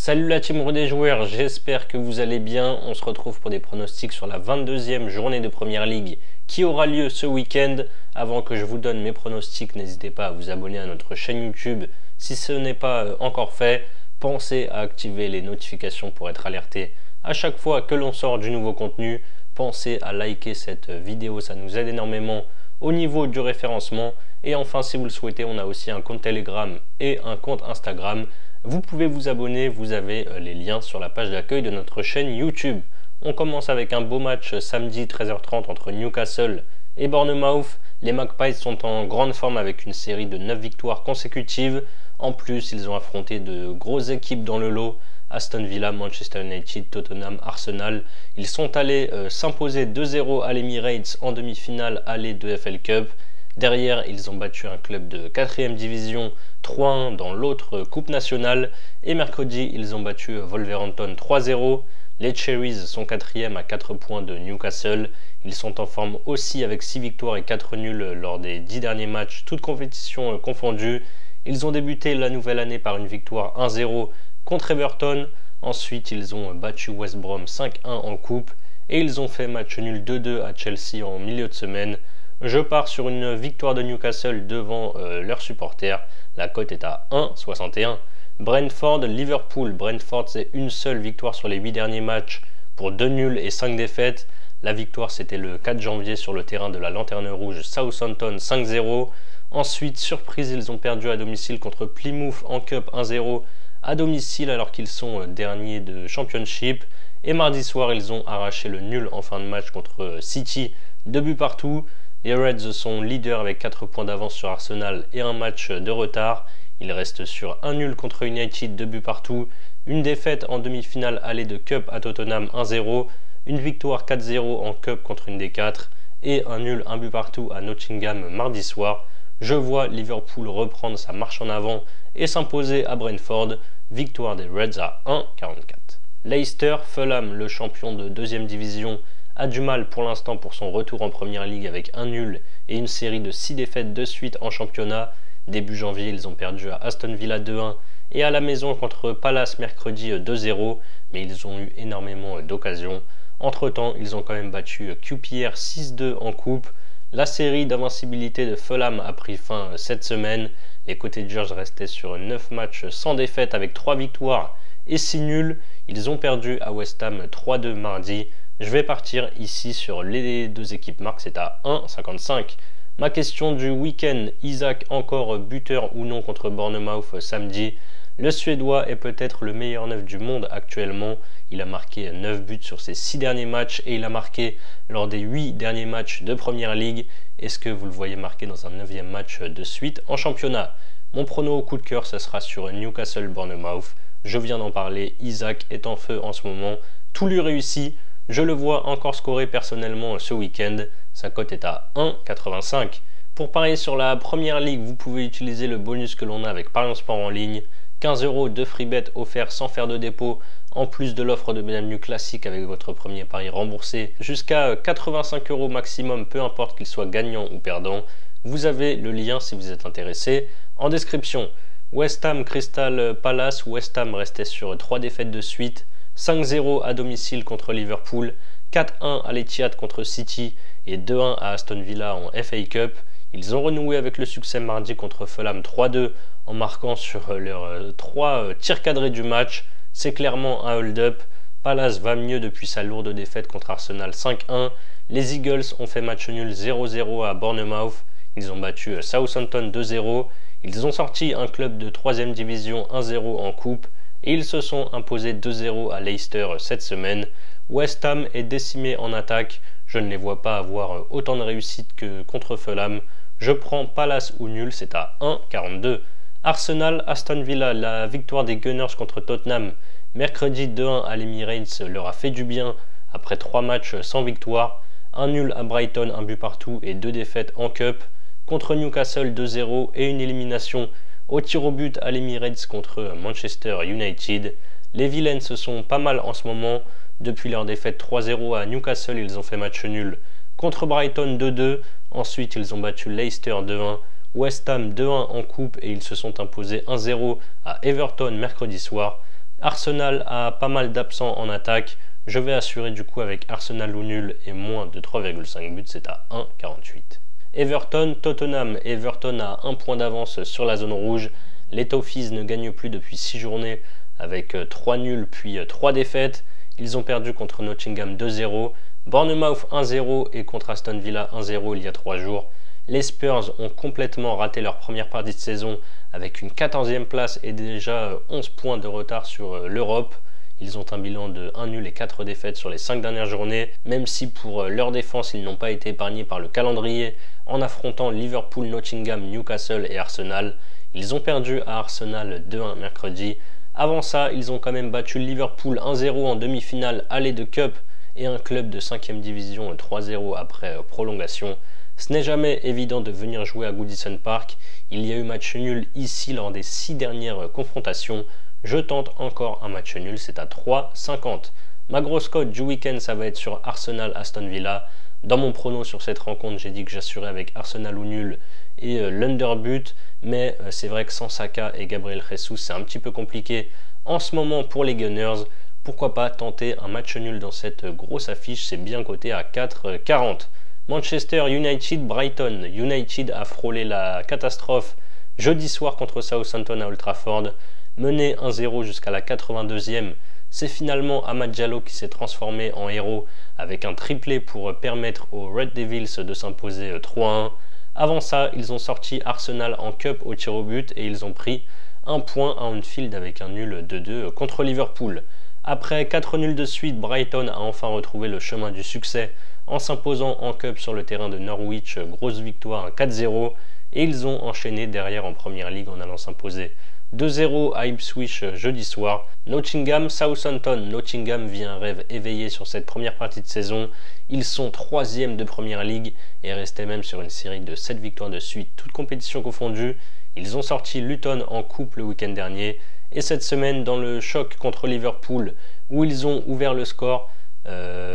Salut la team des joueurs, j'espère que vous allez bien. On se retrouve pour des pronostics sur la 22e journée de Première Ligue qui aura lieu ce week-end. Avant que je vous donne mes pronostics, n'hésitez pas à vous abonner à notre chaîne YouTube si ce n'est pas encore fait. Pensez à activer les notifications pour être alerté à chaque fois que l'on sort du nouveau contenu. Pensez à liker cette vidéo, ça nous aide énormément au niveau du référencement. Et enfin, si vous le souhaitez, on a aussi un compte Telegram et un compte Instagram. Vous pouvez vous abonner, vous avez les liens sur la page d'accueil de notre chaîne YouTube. On commence avec un beau match samedi 13h30 entre Newcastle et Bournemouth. Les Magpies sont en grande forme avec une série de 9 victoires consécutives. En plus, ils ont affronté de grosses équipes dans le lot. Aston Villa, Manchester United, Tottenham, Arsenal. Ils sont allés s'imposer 2-0 à l'Emirates en demi-finale aller de FL Cup. Derrière, ils ont battu un club de 4e division 3-1 dans l'autre coupe nationale. Et mercredi, ils ont battu Wolverhampton 3-0. Les Cherries sont 4e à 4 points de Newcastle. Ils sont en forme aussi avec 6 victoires et 4 nuls lors des 10 derniers matchs, toutes compétitions confondues. Ils ont débuté la nouvelle année par une victoire 1-0 contre Everton. Ensuite, ils ont battu West Brom 5-1 en coupe. Et ils ont fait match nul 2-2 à Chelsea en milieu de semaine. Je pars sur une victoire de Newcastle devant leurs supporters. La cote est à 1,61. Brentford, Liverpool. Brentford, c'est une seule victoire sur les 8 derniers matchs pour 2 nuls et 5 défaites. La victoire, c'était le 4 janvier sur le terrain de la Lanterne Rouge Southampton 5-0. Ensuite, surprise, ils ont perdu à domicile contre Plymouth en Cup 1-0 à domicile alors qu'ils sont derniers de Championship. Et mardi soir, ils ont arraché le nul en fin de match contre City, 2 buts partout. Les Reds sont leaders avec 4 points d'avance sur Arsenal et un match de retard. Ils restent sur un nul contre United, 2 buts partout. Une défaite en demi-finale aller de Cup à Tottenham 1-0. Une victoire 4-0 en Cup contre une des 4. Et un nul, 1 but partout à Nottingham mardi soir. Je vois Liverpool reprendre sa marche en avant et s'imposer à Brentford. Victoire des Reds à 1,44. Leicester, Fulham, le champion de 2e division, a du mal pour l'instant pour son retour en Première Ligue avec un nul et une série de 6 défaites de suite en championnat. Début janvier, ils ont perdu à Aston Villa 2-1 et à la maison contre Palace mercredi 2-0, mais ils ont eu énormément d'occasions. Entre-temps, ils ont quand même battu QPR 6-2 en coupe. La série d'invincibilité de Fulham a pris fin cette semaine. Les Cottagers restaient sur 9 matchs sans défaite avec 3 victoires et 6 nuls. Ils ont perdu à West Ham 3-2 mardi. Je vais partir ici sur les deux équipes marques, c'est à 1,55. Ma question du week-end, Isaac encore buteur ou non contre Bournemouth samedi. Le Suédois est peut-être le meilleur neuf du monde actuellement. Il a marqué 9 buts sur ses 6 derniers matchs et il a marqué lors des 8 derniers matchs de Première Ligue. Est-ce que vous le voyez marquer dans un 9e match de suite en championnat? Mon prono au coup de cœur, ce sera sur Newcastle Bournemouth. Je viens d'en parler, Isaac est en feu en ce moment. Tout lui réussit. Je le vois encore scorer personnellement ce week-end. Sa cote est à 1,85. Pour parier sur la Première Ligue, vous pouvez utiliser le bonus que l'on a avec Parions Sport en ligne. 15 € de free bet offert sans faire de dépôt, en plus de l'offre de bienvenue classique avec votre premier pari remboursé. Jusqu'à 85 € maximum, peu importe qu'il soit gagnant ou perdant. Vous avez le lien si vous êtes intéressé en description. West Ham Crystal Palace. West Ham restait sur 3 défaites de suite. 5-0 à domicile contre Liverpool, 4-1 à l'Etihad contre City et 2-1 à Aston Villa en FA Cup. Ils ont renoué avec le succès mardi contre Fulham 3-2 en marquant sur leurs 3 tirs cadrés du match. C'est clairement un hold-up. Palace va mieux depuis sa lourde défaite contre Arsenal 5-1. Les Eagles ont fait match nul 0-0 à Bournemouth. Ils ont battu Southampton 2-0. Ils ont sorti un club de 3e division 1-0 en coupe. Et ils se sont imposés 2-0 à Leicester cette semaine. West Ham est décimé en attaque. Je ne les vois pas avoir autant de réussite que contre Fulham. Je prends Palace ou nul, c'est à 1,42. Arsenal, Aston Villa, la victoire des Gunners contre Tottenham. Mercredi 2-1 à l'Emirates leur a fait du bien après 3 matchs sans victoire. Un nul à Brighton, un but partout et 2 défaites en Cup. Contre Newcastle 2-0 et une élimination au tir au but à l'Emirates contre Manchester United. Les Villains se sont pas mal en ce moment. Depuis leur défaite 3-0 à Newcastle, ils ont fait match nul contre Brighton 2-2. Ensuite, ils ont battu Leicester 2-1. West Ham 2-1 en coupe et ils se sont imposés 1-0 à Everton mercredi soir. Arsenal a pas mal d'absents en attaque. Je vais assurer du coup avec Arsenal ou nul et moins de 3,5 buts, c'est à 1,48. Everton, Tottenham. Everton a 1 point d'avance sur la zone rouge. Les Toffees ne gagnent plus depuis 6 journées avec 3 nuls puis 3 défaites. Ils ont perdu contre Nottingham 2-0, Bournemouth 1-0 et contre Aston Villa 1-0 il y a 3 jours. Les Spurs ont complètement raté leur première partie de saison avec une 14e place et déjà 11 points de retard sur l'Europe. Ils ont un bilan de 1 nul et 4 défaites sur les 5 dernières journées, même si pour leur défense ils n'ont pas été épargnés par le calendrier en affrontant Liverpool, Nottingham, Newcastle et Arsenal. Ils ont perdu à Arsenal 2-1 mercredi. Avant ça, ils ont quand même battu Liverpool 1-0 en demi-finale aller de Cup et un club de 5e division 3-0 après prolongation. Ce n'est jamais évident de venir jouer à Goodison Park. Il y a eu match nul ici lors des 6 dernières confrontations. Je tente encore un match nul, c'est à 3,50. Ma grosse cote du week-end, ça va être sur Arsenal-Aston Villa. Dans mon prono sur cette rencontre, j'ai dit que j'assurais avec Arsenal ou nul et l'underbut, mais c'est vrai que sans Saka et Gabriel Jesus, c'est un petit peu compliqué en ce moment pour les Gunners. Pourquoi pas tenter un match nul dans cette grosse affiche, c'est bien coté à 4,40. Manchester United, Brighton. United a frôlé la catastrophe jeudi soir contre Southampton à Old Trafford. Mené 1-0 jusqu'à la 82e, c'est finalement Amad Diallo qui s'est transformé en héros avec un triplé pour permettre aux Red Devils de s'imposer 3-1. Avant ça, ils ont sorti Arsenal en Cup au tir au but et ils ont pris un point à Anfield avec un nul 2-2 contre Liverpool. Après 4 nuls de suite, Brighton a enfin retrouvé le chemin du succès en s'imposant en Cup sur le terrain de Norwich, grosse victoire 4-0, et ils ont enchaîné derrière en Première Ligue en allant s'imposer 2-0 à Ipswich jeudi soir. Nottingham, Southampton. Nottingham vit un rêve éveillé sur cette première partie de saison. Ils sont 3e de Première Ligue et restaient même sur une série de 7 victoires de suite, toutes compétitions confondues. Ils ont sorti Luton en coupe le week-end dernier et cette semaine dans le choc contre Liverpool où ils ont ouvert le score.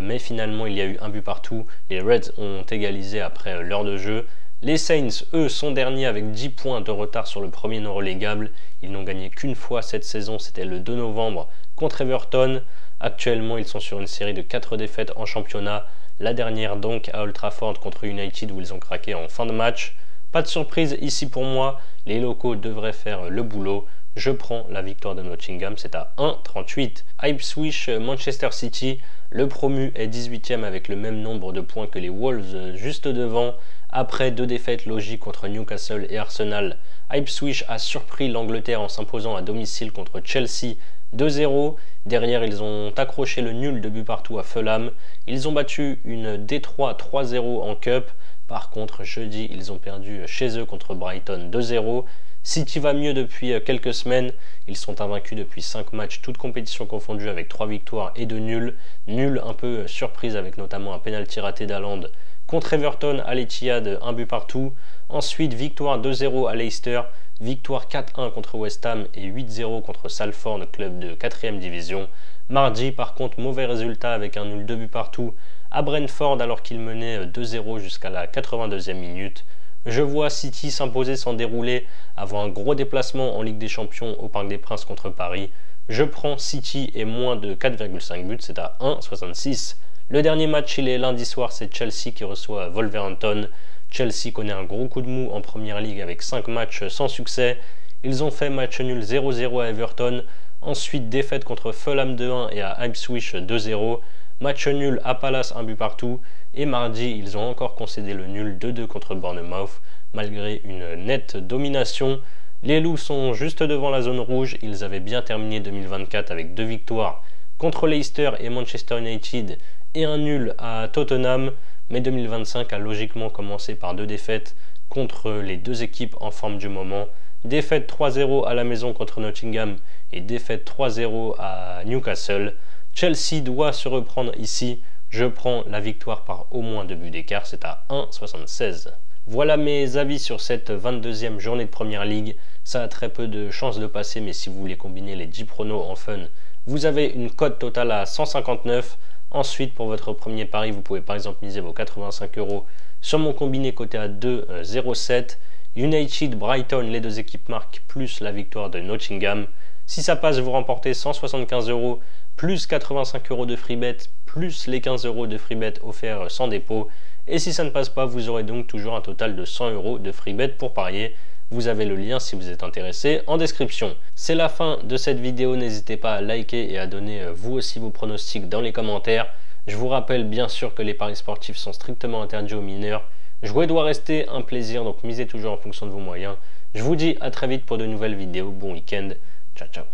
Mais finalement il y a eu un but partout. Les Reds ont égalisé après l'heure de jeu. Les Saints, eux, sont derniers avec 10 points de retard sur le premier non relégable. Ils n'ont gagné qu'une fois cette saison, c'était le 2 novembre contre Everton. Actuellement, ils sont sur une série de 4 défaites en championnat. La dernière donc à Old Trafford contre United où ils ont craqué en fin de match. Pas de surprise ici pour moi, les locaux devraient faire le boulot. Je prends la victoire de Nottingham, c'est à 1,38. Ipswich, Manchester City, le promu est 18e avec le même nombre de points que les Wolves juste devant. Après 2 défaites logiques contre Newcastle et Arsenal, Ipswich a surpris l'Angleterre en s'imposant à domicile contre Chelsea 2-0. Derrière, ils ont accroché le nul de but partout à Fulham. Ils ont battu une D3 3-0 en Cup. Par contre, jeudi, ils ont perdu chez eux contre Brighton 2-0. City va mieux depuis quelques semaines. Ils sont invaincus depuis 5 matchs, toutes compétitions confondues avec 3 victoires et 2 nuls. Nul un peu surprise avec notamment un pénalty raté d'Haaland contre Everton à l'Etihad, 1 but partout. Ensuite, victoire 2-0 à Leicester, victoire 4-1 contre West Ham et 8-0 contre Salford, club de 4e division. Mardi, par contre, mauvais résultat avec un nul 2 buts partout à Brentford alors qu'il menait 2-0 jusqu'à la 82e minute. Je vois City s'imposer sans dérouler avant un gros déplacement en Ligue des Champions au Parc des Princes contre Paris. Je prends City et moins de 4,5 buts, c'est à 1,66. Le dernier match, il est lundi soir, c'est Chelsea qui reçoit Wolverhampton. Chelsea connaît un gros coup de mou en Première Ligue avec 5 matchs sans succès. Ils ont fait match nul 0-0 à Everton, ensuite défaite contre Fulham 2-1 et à Ipswich 2-0. Match nul à Palace, 1 but partout. Et mardi, ils ont encore concédé le nul 2-2 contre Bournemouth, malgré une nette domination. Les Loups sont juste devant la zone rouge. Ils avaient bien terminé 2024 avec 2 victoires contre Leicester et Manchester United et un nul à Tottenham. Mais 2025 a logiquement commencé par 2 défaites contre les 2 équipes en forme du moment. Défaite 3-0 à la maison contre Nottingham et défaite 3-0 à Newcastle. Chelsea doit se reprendre ici. Je prends la victoire par au moins 2 buts d'écart, c'est à 1,76. Voilà mes avis sur cette 22e journée de Première Ligue. Ça a très peu de chances de passer, mais si vous voulez combiner les 10 pronos en fun, vous avez une cote totale à 159. Ensuite, pour votre premier pari, vous pouvez par exemple miser vos 85 € sur mon combiné coté à 2,07. United, Brighton, les 2 équipes marquent plus la victoire de Nottingham. Si ça passe, vous remportez 175 € plus 85 € de free bet plus les 15 € de free bet offerts sans dépôt. Et si ça ne passe pas, vous aurez donc toujours un total de 100 € de free bet pour parier. Vous avez le lien si vous êtes intéressé en description. C'est la fin de cette vidéo, n'hésitez pas à liker et à donner vous aussi vos pronostics dans les commentaires. Je vous rappelle bien sûr que les paris sportifs sont strictement interdits aux mineurs. Jouer doit rester un plaisir, donc misez toujours en fonction de vos moyens. Je vous dis à très vite pour de nouvelles vidéos. Bon week-end. Ciao, ciao.